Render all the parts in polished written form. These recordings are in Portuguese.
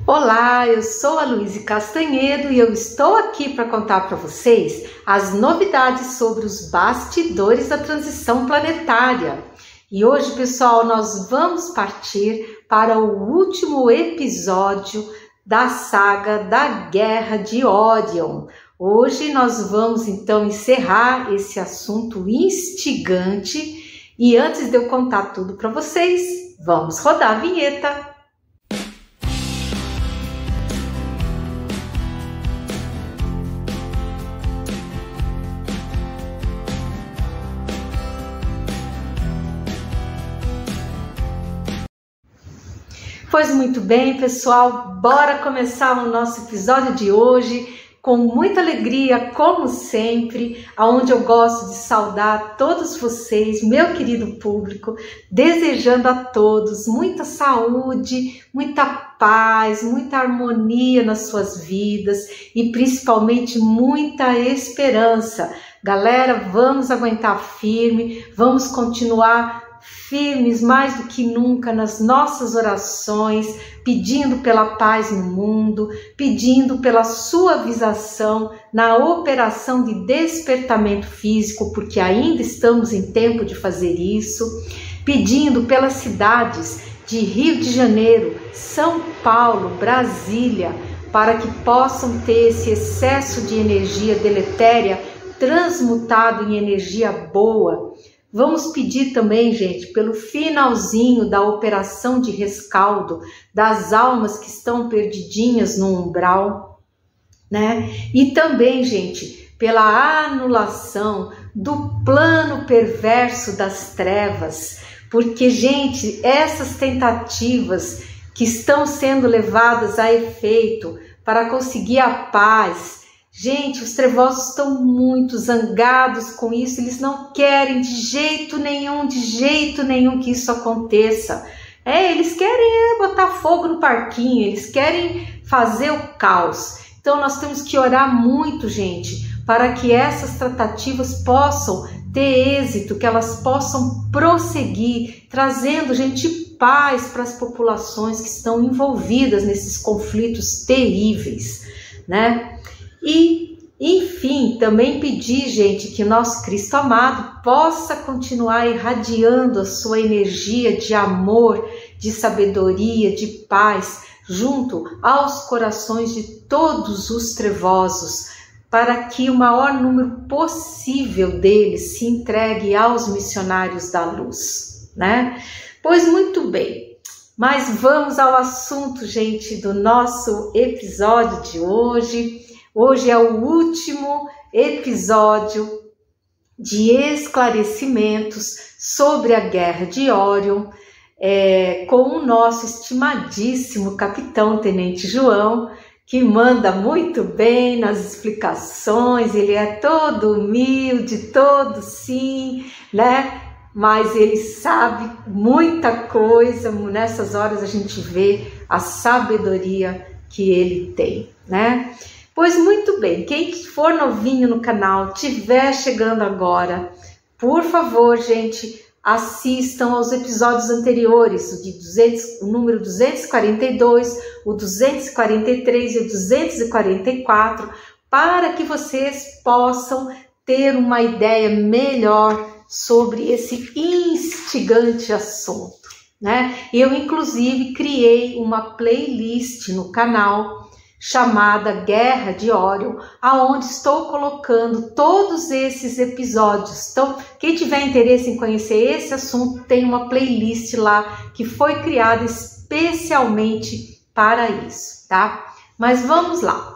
Olá, eu sou a Luíse Castanhedo e eu estou aqui para contar para vocês as novidades sobre os bastidores da transição planetária. E hoje, pessoal, nós vamos partir para o último episódio da saga da Guerra de Órion. Hoje nós vamos então encerrar esse assunto instigante e antes de eu contar tudo para vocês, vamos rodar a vinheta. Pois muito bem, pessoal, bora começar o nosso episódio de hoje com muita alegria, como sempre, aonde eu gosto de saudar todos vocês, meu querido público, desejando a todos muita saúde, muita paz, muita harmonia nas suas vidas e principalmente muita esperança. Galera, vamos aguentar firme, vamos continuar firmes mais do que nunca nas nossas orações, pedindo pela paz no mundo, pedindo pela suavização na operação de despertamento físico, porque ainda estamos em tempo de fazer isso, pedindo pelas cidades de Rio de Janeiro, São Paulo, Brasília, para que possam ter esse excesso de energia deletéria transmutado em energia boa. Vamos pedir também, gente, pelo finalzinho da operação de rescaldo das almas que estão perdidinhas no umbral, né? E também, gente, pela anulação do plano perverso das trevas, porque, gente, essas tentativas que estão sendo levadas a efeito para conseguir a paz, gente, os trevosos estão muito zangados com isso, eles não querem de jeito nenhum que isso aconteça. Eles querem botar fogo no parquinho, eles querem fazer o caos. Então nós temos que orar muito, gente, para que essas tratativas possam ter êxito, que elas possam prosseguir, trazendo, gente, paz para as populações que estão envolvidas nesses conflitos terríveis, né? E, enfim, também pedir, gente, que nosso Cristo amado possa continuar irradiando a sua energia de amor, de sabedoria, de paz, junto aos corações de todos os trevosos, para que o maior número possível deles se entregue aos missionários da luz, né? Pois muito bem, mas vamos ao assunto, gente, do nosso episódio de hoje. Hoje é o último episódio de esclarecimentos sobre a Guerra de Órion, com o nosso estimadíssimo capitão Tenente João, que manda muito bem nas explicações, ele é todo humilde, todo sim, né? Mas ele sabe muita coisa, nessas horas a gente vê a sabedoria que ele tem, né? Pois muito bem, quem for novinho no canal, estiver chegando agora, por favor, gente, assistam aos episódios anteriores, o número 242, o 243 e o 244, para que vocês possam ter uma ideia melhor sobre esse instigante assunto, né? Eu, inclusive, criei uma playlist no canal chamada Guerra de Órion, aonde estou colocando todos esses episódios. Então, quem tiver interesse em conhecer esse assunto, tem uma playlist lá que foi criada especialmente para isso, tá? Mas vamos lá.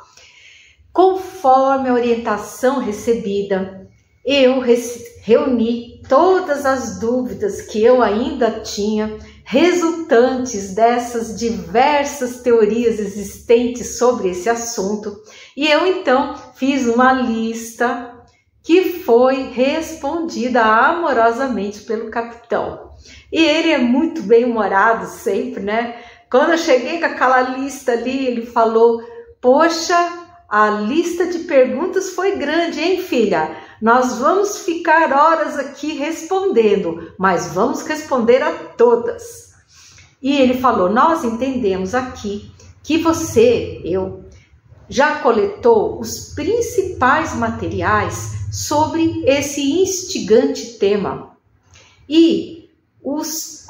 Conforme a orientação recebida, eu reuni todas as dúvidas que eu ainda tinha, resultantes dessas diversas teorias existentes sobre esse assunto, e eu então fiz uma lista que foi respondida amorosamente pelo capitão. E ele é muito bem-humorado sempre, né? Quando eu cheguei com aquela lista ali, ele falou: "Poxa, a lista de perguntas foi grande, hein, filha? Nós vamos ficar horas aqui respondendo, mas vamos responder a todas." E ele falou: "Nós entendemos aqui que eu já coletou os principais materiais sobre esse instigante tema. E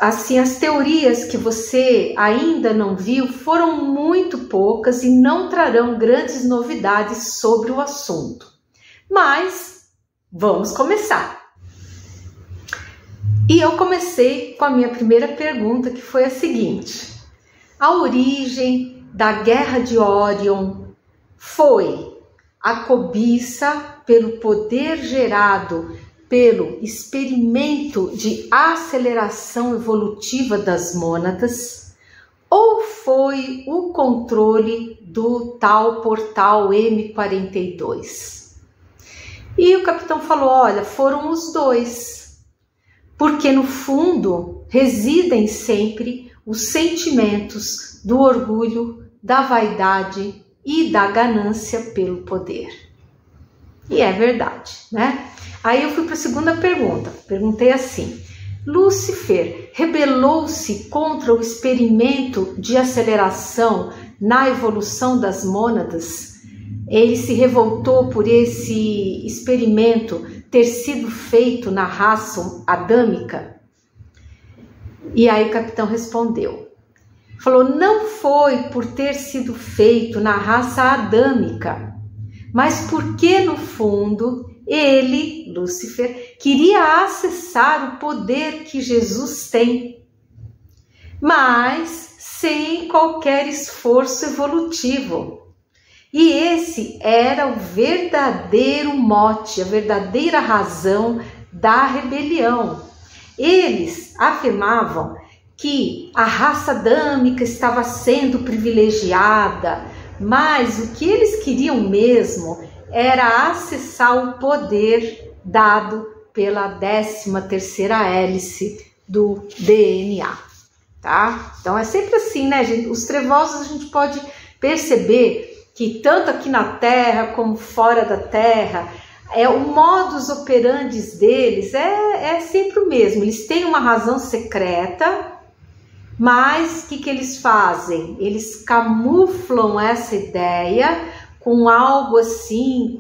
as teorias que você ainda não viu foram muito poucas e não trarão grandes novidades sobre o assunto. Mas vamos começar. E eu comecei com a minha primeira pergunta, que foi a seguinte: a origem da Guerra de Órion foi a cobiça pelo poder gerado pelo experimento de aceleração evolutiva das mônadas, ou foi o controle do tal portal M42? E o capitão falou: olha, foram os dois, porque no fundo residem sempre os sentimentos do orgulho, da vaidade e da ganância pelo poder. E é verdade, né? Aí eu fui para a segunda pergunta. Perguntei assim: Lúcifer rebelou-se contra o experimento de aceleração na evolução das mônadas? Ele se revoltou por esse experimento ter sido feito na raça adâmica? E aí o capitão respondeu. Falou: não foi por ter sido feito na raça adâmica, mas porque no fundo ele, Lúcifer, queria acessar o poder que Jesus tem, mas sem qualquer esforço evolutivo. E esse era o verdadeiro mote, a verdadeira razão da rebelião. Eles afirmavam que a raça adâmica estava sendo privilegiada, mas o que eles queriam mesmo era acessar o poder dado pela 13ª hélice do DNA, tá? Então é sempre assim, né, gente? Os trevosos a gente pode perceber que tanto aqui na Terra como fora da Terra, o modus operandi deles é sempre o mesmo. Eles têm uma razão secreta, mas o que eles fazem? Eles camuflam essa ideia com algo assim,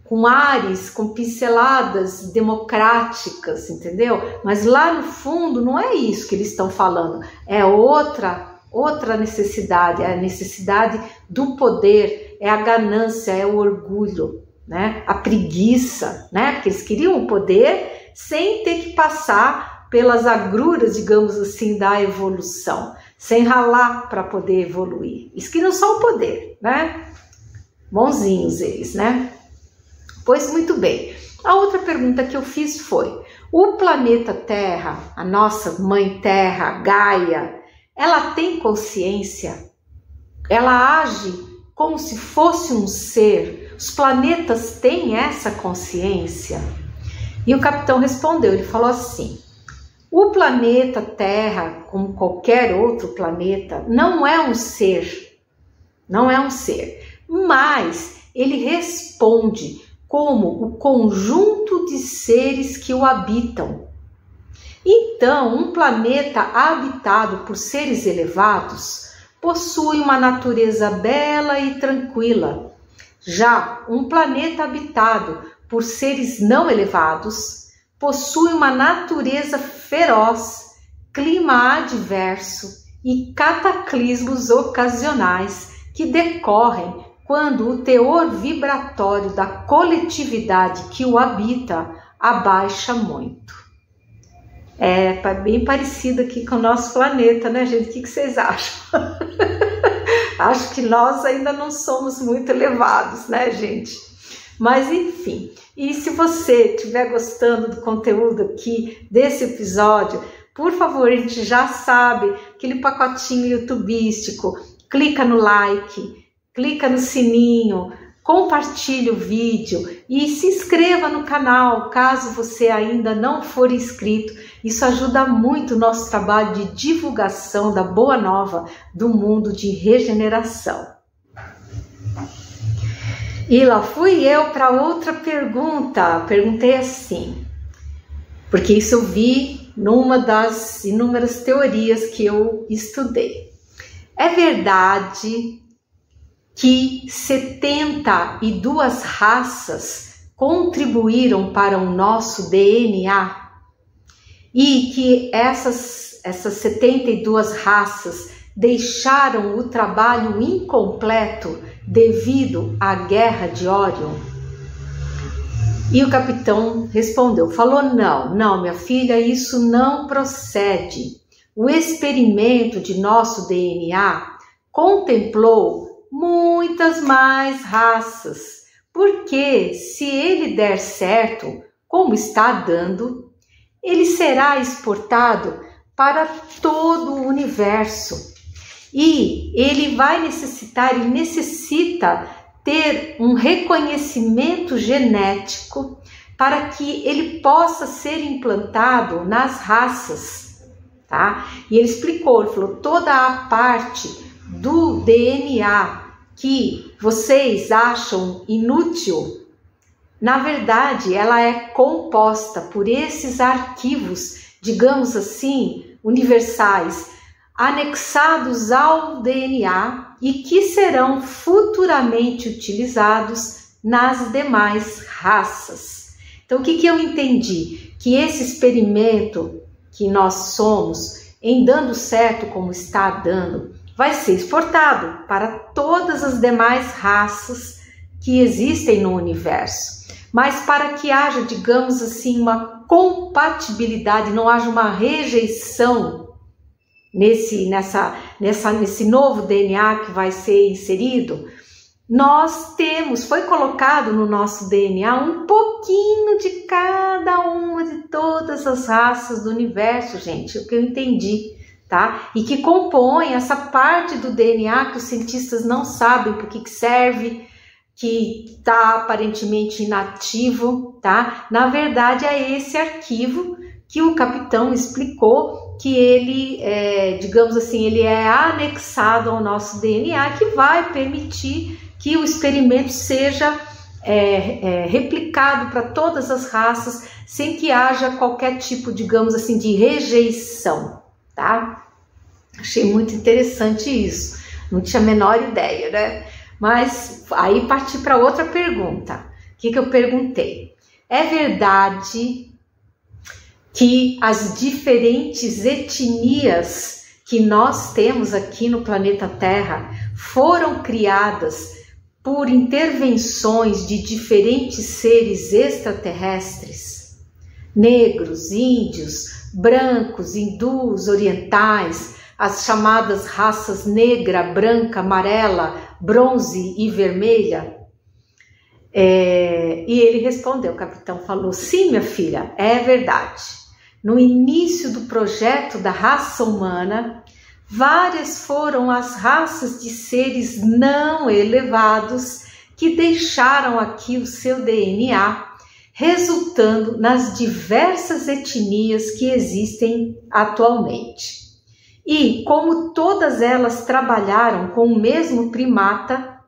com ares, com pinceladas democráticas, entendeu? Mas lá no fundo não é isso que eles estão falando, é outra necessidade, é a necessidade do poder, é a ganância, é o orgulho, né? A preguiça, né? Porque eles queriam o poder sem ter que passar pelas agruras, digamos assim, da evolução, sem ralar para poder evoluir. Eles queriam só o poder, né? Bonzinhos eles, né? Pois muito bem. A outra pergunta que eu fiz foi: o planeta Terra, a nossa mãe Terra, Gaia, ela tem consciência? Ela age como se fosse um ser? Os planetas têm essa consciência? E o capitão respondeu, ele falou assim: o planeta Terra, como qualquer outro planeta, não é um ser, mas ele responde como o conjunto de seres que o habitam. Então, um planeta habitado por seres elevados possui uma natureza bela e tranquila. Já um planeta habitado por seres não elevados possui uma natureza feroz, clima adverso e cataclismos ocasionais que decorrem quando o teor vibratório da coletividade que o habita abaixa muito. É bem parecido aqui com o nosso planeta, né, gente? O que vocês acham? Acho que nós ainda não somos muito elevados, né, gente? Mas enfim, e se você estiver gostando do conteúdo aqui, desse episódio, por favor, a gente já sabe, aquele pacotinho youtubístico, clica no like, clica no sininho, compartilhe o vídeo e se inscreva no canal, caso você ainda não for inscrito. Isso ajuda muito o nosso trabalho de divulgação da boa nova do mundo de regeneração. E lá fui eu para outra pergunta. Perguntei assim, porque isso eu vi numa das inúmeras teorias que eu estudei. É verdade que 72 raças contribuíram para o nosso DNA e que essas 72 raças deixaram o trabalho incompleto devido à Guerra de Órion? E o capitão respondeu, falou, não, minha filha, isso não procede. O experimento de nosso DNA contemplou muitas mais raças, porque se ele der certo, como está dando, ele será exportado para todo o universo. E ele vai necessitar e necessita ter um reconhecimento genético para que ele possa ser implantado nas raças, tá? E ele explicou, ele falou, toda a parte do DNA que vocês acham inútil, na verdade, ela é composta por esses arquivos, digamos assim, universais, anexados ao DNA e que serão futuramente utilizados nas demais raças. Então, o que eu entendi? Que esse experimento que nós somos, em dando certo como está dando, vai ser exportado para todas as demais raças que existem no universo. Mas para que haja, digamos assim, uma compatibilidade, não haja uma rejeição nesse novo DNA que vai ser inserido, foi colocado no nosso DNA um pouquinho de cada uma de todas as raças do universo, gente, é o que eu entendi, tá? E que compõe essa parte do DNA que os cientistas não sabem por que serve, que está aparentemente inativo, tá? Na verdade, é esse arquivo que o capitão explicou que ele, digamos assim, ele é anexado ao nosso DNA, que vai permitir que o experimento seja replicado para todas as raças, sem que haja qualquer tipo, digamos assim, de rejeição, tá? Achei muito interessante isso, não tinha a menor ideia, né? Mas aí parti para outra pergunta. O que eu perguntei? É verdade que as diferentes etnias que nós temos aqui no planeta Terra foram criadas por intervenções de diferentes seres extraterrestres? Negros, índios, brancos, hindus, orientais, as chamadas raças negra, branca, amarela, bronze e vermelha? E ele respondeu, o capitão falou, sim, minha filha, é verdade. No início do projeto da raça humana, várias foram as raças de seres não elevados que deixaram aqui o seu DNA, resultando nas diversas etnias que existem atualmente. E como todas elas trabalharam com o mesmo primata,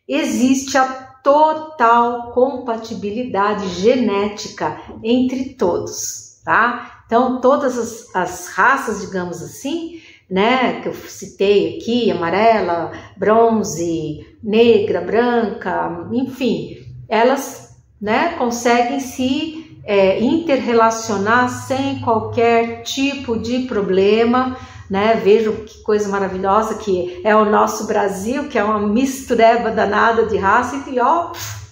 existe a total compatibilidade genética entre todos, tá? Então, todas as raças, digamos assim, né, que eu citei aqui, amarela, bronze, negra, branca, enfim, elas, né, conseguem se interrelacionar sem qualquer tipo de problema, né? Vejam que coisa maravilhosa que é o nosso Brasil, que é uma mistureba danada de raça, e ó,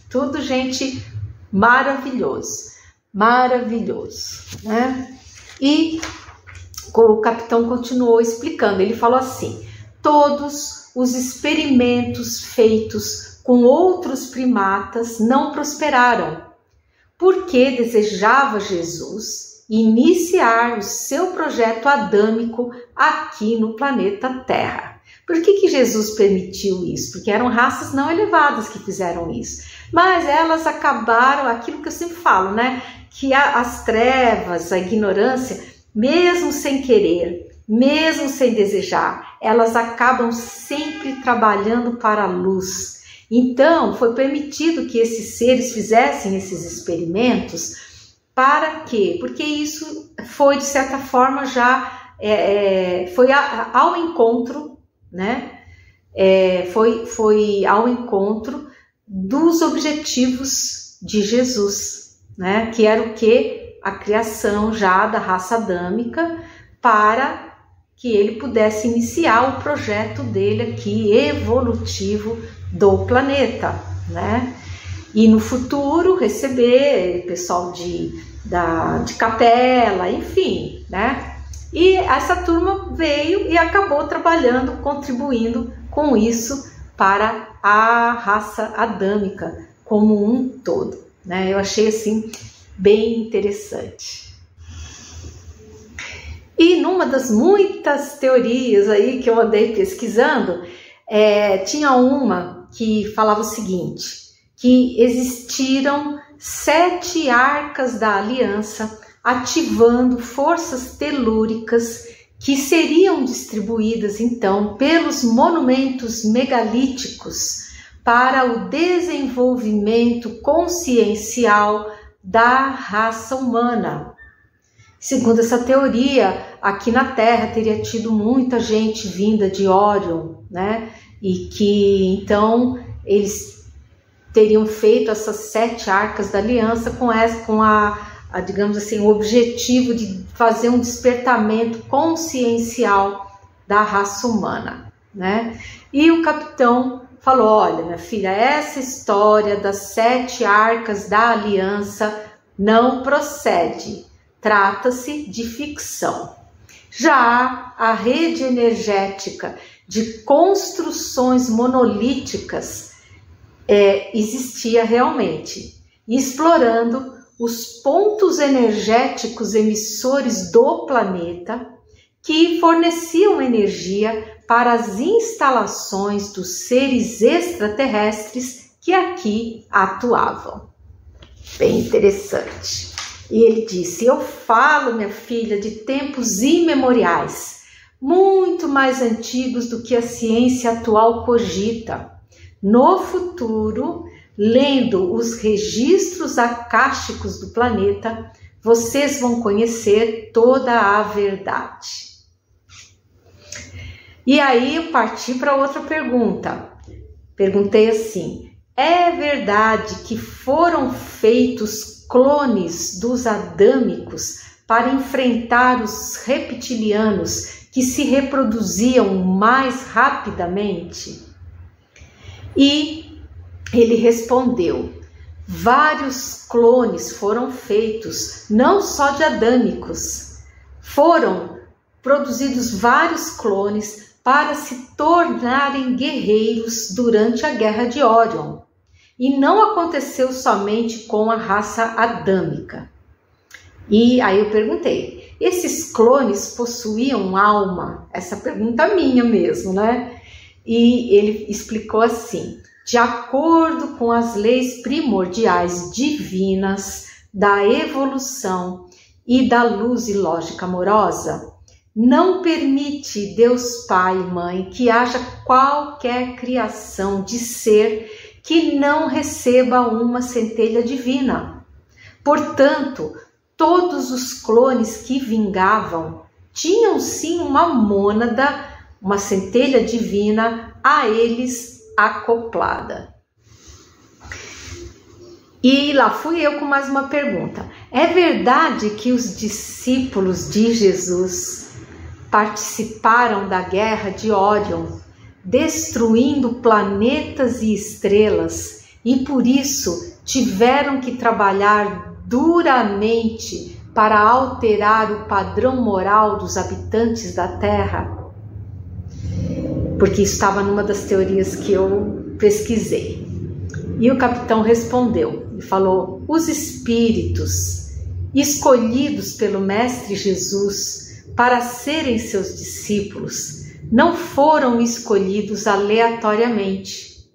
tudo gente maravilhoso, né? E o capitão continuou explicando, ele falou assim, todos os experimentos feitos com outros primatas não prosperaram, porque desejava Jesus iniciar o seu projeto adâmico aqui no planeta Terra. Por que Jesus permitiu isso? Porque eram raças não elevadas que fizeram isso. Mas elas acabaram, aquilo que eu sempre falo, né? Que as trevas, a ignorância, mesmo sem querer, mesmo sem desejar, elas acabam sempre trabalhando para a luz. Então, foi permitido que esses seres fizessem esses experimentos. Para quê? Porque isso foi, de certa forma, já foi ao encontro, né? Foi ao encontro dos objetivos de Jesus, né? Que era o quê? A criação já da raça adâmica, para que ele pudesse iniciar o projeto dele aqui, evolutivo do planeta, né? E no futuro receber pessoal de Capela, enfim, né? E essa turma veio e acabou trabalhando, contribuindo com isso para a raça adâmica como um todo, né? Eu achei assim bem interessante. E numa das muitas teorias aí que eu andei pesquisando, tinha uma que falava o seguinte, que existiram 7 arcas da aliança ativando forças telúricas que seriam distribuídas então pelos monumentos megalíticos para o desenvolvimento consciencial da raça humana. Segundo essa teoria, aqui na Terra teria tido muita gente vinda de Órion, né? E que então eles teriam feito essas 7 arcas da aliança com digamos assim, o objetivo de fazer um despertamento consciencial da raça humana, né? E o capitão falou: olha, minha filha, essa história das 7 arcas da aliança não procede. Trata-se de ficção. Já a rede energética de construções monolíticas existia realmente, explorando os pontos energéticos emissores do planeta que forneciam energia para as instalações dos seres extraterrestres que aqui atuavam. Bem interessante. E ele disse: eu falo, minha filha, de tempos imemoriais, muito mais antigos do que a ciência atual cogita. No futuro, lendo os registros acásticos do planeta, vocês vão conhecer toda a verdade. E aí eu parti para outra pergunta. Perguntei assim: é verdade que foram feitos clones dos adâmicos para enfrentar os reptilianos que se reproduziam mais rapidamente? E ele respondeu: vários clones foram feitos, não só de adâmicos. Foram produzidos vários clones para se tornarem guerreiros durante a Guerra de Órion. E não aconteceu somente com a raça adâmica. E aí eu perguntei: esses clones possuíam alma? Essa pergunta minha mesmo, né? E ele explicou assim: de acordo com as leis primordiais divinas da evolução e da luz e lógica amorosa, não permite Deus Pai e Mãe que haja qualquer criação de ser que não receba uma centelha divina. Portanto, todos os clones que vingavam tinham sim uma mônada, uma centelha divina a eles acoplada. E lá fui eu com mais uma pergunta: é verdade que os discípulos de Jesus participaram da Guerra de Órion, destruindo planetas e estrelas, e por isso tiveram que trabalhar duramente para alterar o padrão moral dos habitantes da Terra? Porque estava numa das teorias que eu pesquisei. E o capitão respondeu e falou: os espíritos escolhidos pelo Mestre Jesus para serem seus discípulos não foram escolhidos aleatoriamente.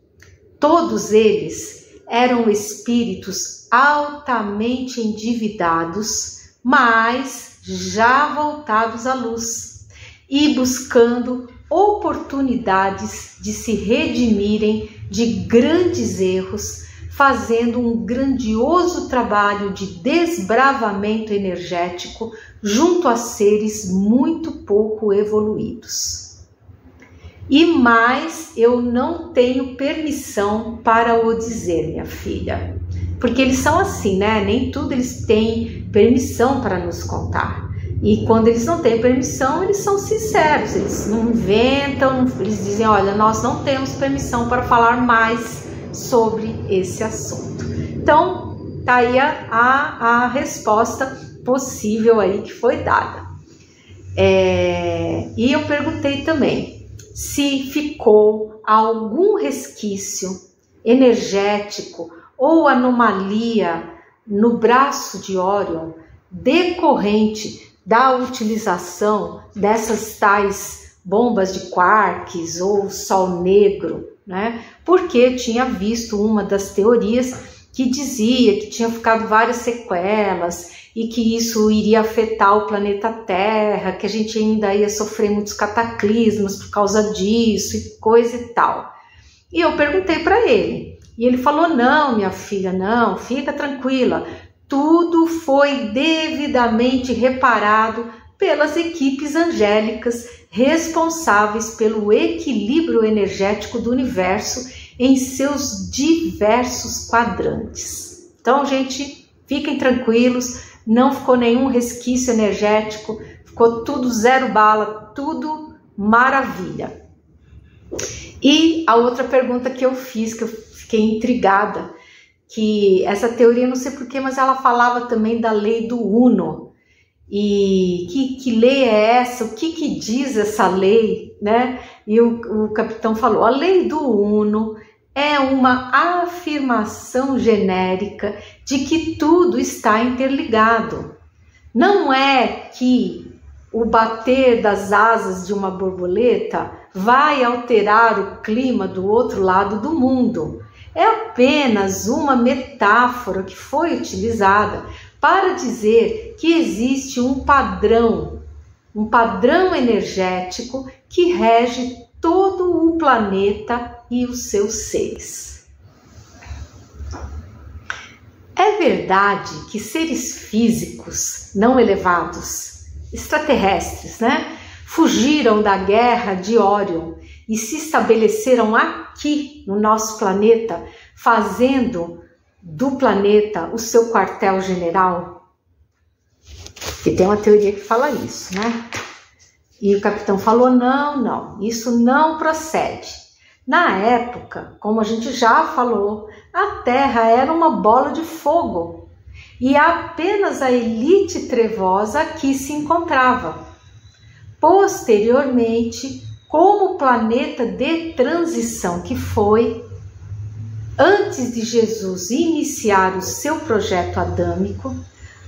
Todos eles eram espíritos altamente endividados, mas já voltados à luz e buscando oportunidades de se redimirem de grandes erros, fazendo um grandioso trabalho de desbravamento energético junto a seres muito pouco evoluídos. E mais, eu não tenho permissão para o dizer, minha filha. Porque eles são assim, né? Nem tudo eles têm permissão para nos contar. E quando eles não têm permissão, eles são sinceros, eles não inventam, eles dizem, olha, nós não temos permissão para falar mais sobre esse assunto. Então, tá aí a resposta possível aí que foi dada. E eu perguntei também se ficou algum resquício energético ou anomalia no braço de Órion decorrente da utilização dessas tais bombas de quarks ou sol negro, né? Porque tinha visto uma das teorias que dizia que tinha ficado várias sequelas e que isso iria afetar o planeta Terra, que a gente ainda ia sofrer muitos cataclismos por causa disso e coisa e tal. E eu perguntei para ele, e ele falou, não, minha filha, não, fica tranquila, tudo foi devidamente reparado pelas equipes angélicas responsáveis pelo equilíbrio energético do universo em seus diversos quadrantes. Então, gente, fiquem tranquilos, não ficou nenhum resquício energético, ficou tudo zero bala, tudo maravilha. E a outra pergunta que eu fiz, que eu fiquei intrigada, que essa teoria, não sei porquê, mas ela falava também da lei do Uno. E que lei é essa? O que diz essa lei, né? E o capitão falou, a lei do Uno é uma afirmação genérica de que tudo está interligado. Não é que o bater das asas de uma borboleta vai alterar o clima do outro lado do mundo. É apenas uma metáfora que foi utilizada para dizer que existe um padrão energético que rege todo o planeta e os seus seres. É verdade que seres físicos não elevados, extraterrestres, né, fugiram da guerra de Órion e se estabeleceram aqui no nosso planeta, fazendo do planeta o seu quartel-general? Que tem uma teoria que fala isso, né? E o capitão falou, não, isso não procede. Na época, como a gente já falou, a Terra era uma bola de fogo e apenas a elite trevosa aqui se encontrava. Posteriormente, como planeta de transição que foi, antes de Jesus iniciar o seu projeto adâmico,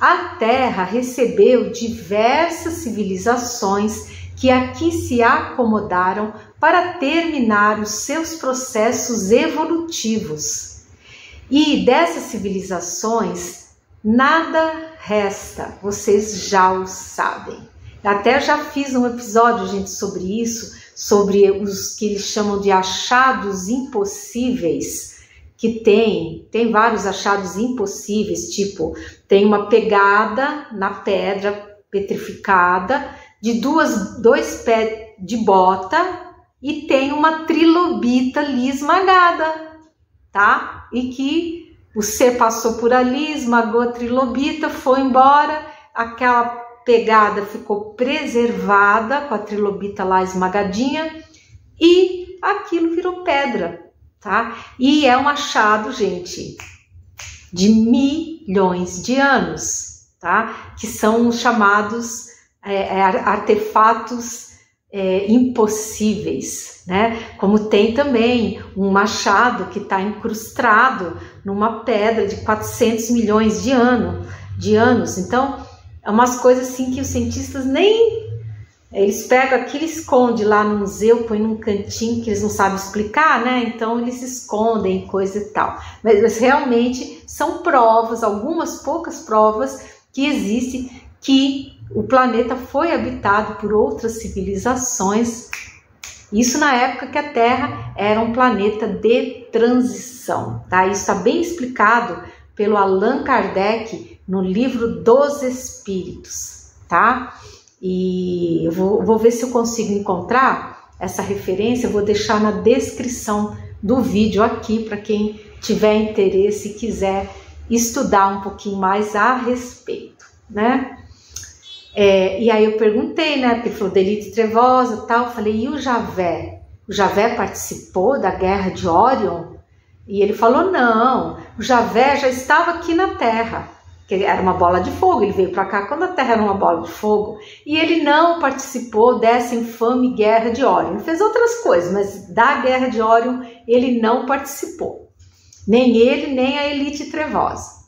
a Terra recebeu diversas civilizações que aqui se acomodaram para terminar os seus processos evolutivos. E dessas civilizações, nada resta, vocês já o sabem. Até já fiz um episódio, gente, sobre isso, sobre os que eles chamam de achados impossíveis, que tem vários achados impossíveis, tipo, tem uma pegada na pedra petrificada de dois pés de bota e tem uma trilobita ali esmagada, tá? E que o ser passou por ali, esmagou a trilobita, foi embora, aquela pegada ficou preservada com a trilobita lá esmagadinha e aquilo virou pedra, tá? E é um achado, gente, de milhões de anos, tá? Que são chamados artefatos impossíveis, né? Como tem também um machado que está incrustado numa pedra de 400 milhões de anos. Então, é umas coisas assim que os cientistas eles pegam aquilo, escondem lá no museu, põem num cantinho que eles não sabem explicar, né? Então eles escondem coisa e tal. Mas realmente são provas, algumas poucas provas que existem que o planeta foi habitado por outras civilizações. Isso na época que a Terra era um planeta de transição, tá? Isso está bem explicado pelo Allan Kardec no livro dos Espíritos, tá? E eu vou ver se eu consigo encontrar essa referência, eu vou deixar na descrição do vídeo aqui para quem tiver interesse e quiser estudar um pouquinho mais a respeito, né? E aí eu perguntei, né? Porque ele falou Delite Trevosa e tal. Eu falei, e o Javé? O Javé participou da Guerra de Órion? E ele falou, não, o Javé já estava aqui na Terra, que era uma bola de fogo, ele veio para cá quando a Terra era uma bola de fogo, e ele não participou dessa infame Guerra de Órion. Ele fez outras coisas, mas da Guerra de Órion ele não participou. Nem ele, nem a Elite Trevosa.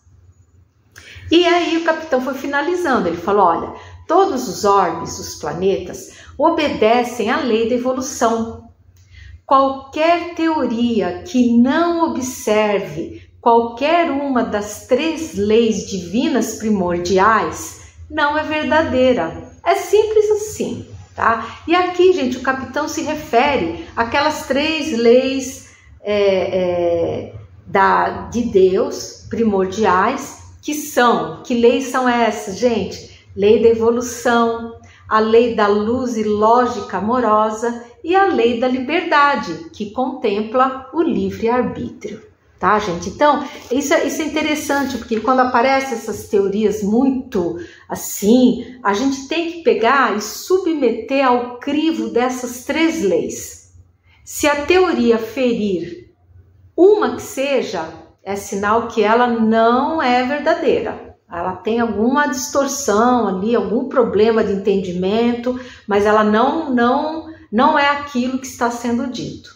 E aí o capitão foi finalizando, ele falou, olha, todos os orbes, os planetas, obedecem à lei da evolução. Qualquer teoria que não observe qualquer uma das 3 leis divinas primordiais não é verdadeira. É simples assim, tá? E aqui, gente, o capitão se refere àquelas 3 leis de Deus primordiais, que leis são essas, gente? Lei da evolução, a lei da luz e lógica amorosa e a lei da liberdade, que contempla o livre-arbítrio, tá, gente? Então, isso é interessante, porque quando aparecem essas teorias muito assim, a gente tem que pegar e submeter ao crivo dessas 3 leis. Se a teoria ferir uma que seja, é sinal que ela não é verdadeira. Ela tem alguma distorção ali, algum problema de entendimento, mas ela não é aquilo que está sendo dito,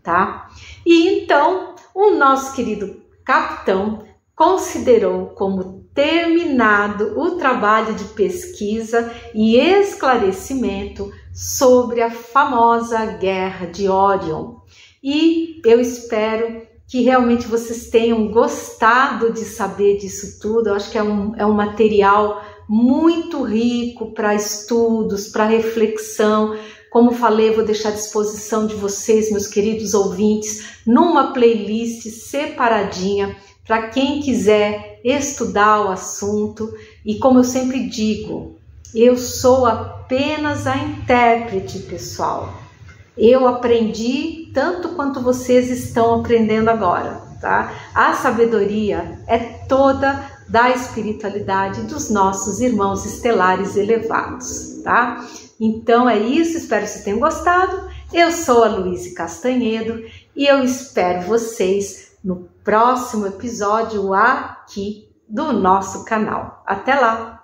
tá? E então, o nosso querido capitão considerou como terminado o trabalho de pesquisa e esclarecimento sobre a famosa Guerra de Órion. E eu espero que realmente vocês tenham gostado de saber disso tudo. Eu acho que é um material muito rico para estudos, para reflexão. Como falei, eu vou deixar à disposição de vocês, meus queridos ouvintes, numa playlist separadinha para quem quiser estudar o assunto. E como eu sempre digo, eu sou apenas a intérprete, pessoal. Eu aprendi tanto quanto vocês estão aprendendo agora, tá? A sabedoria é toda da espiritualidade dos nossos irmãos estelares elevados, tá? Então é isso, espero que vocês tenham gostado. Eu sou a Luíse Castanhedo e eu espero vocês no próximo episódio aqui do nosso canal. Até lá!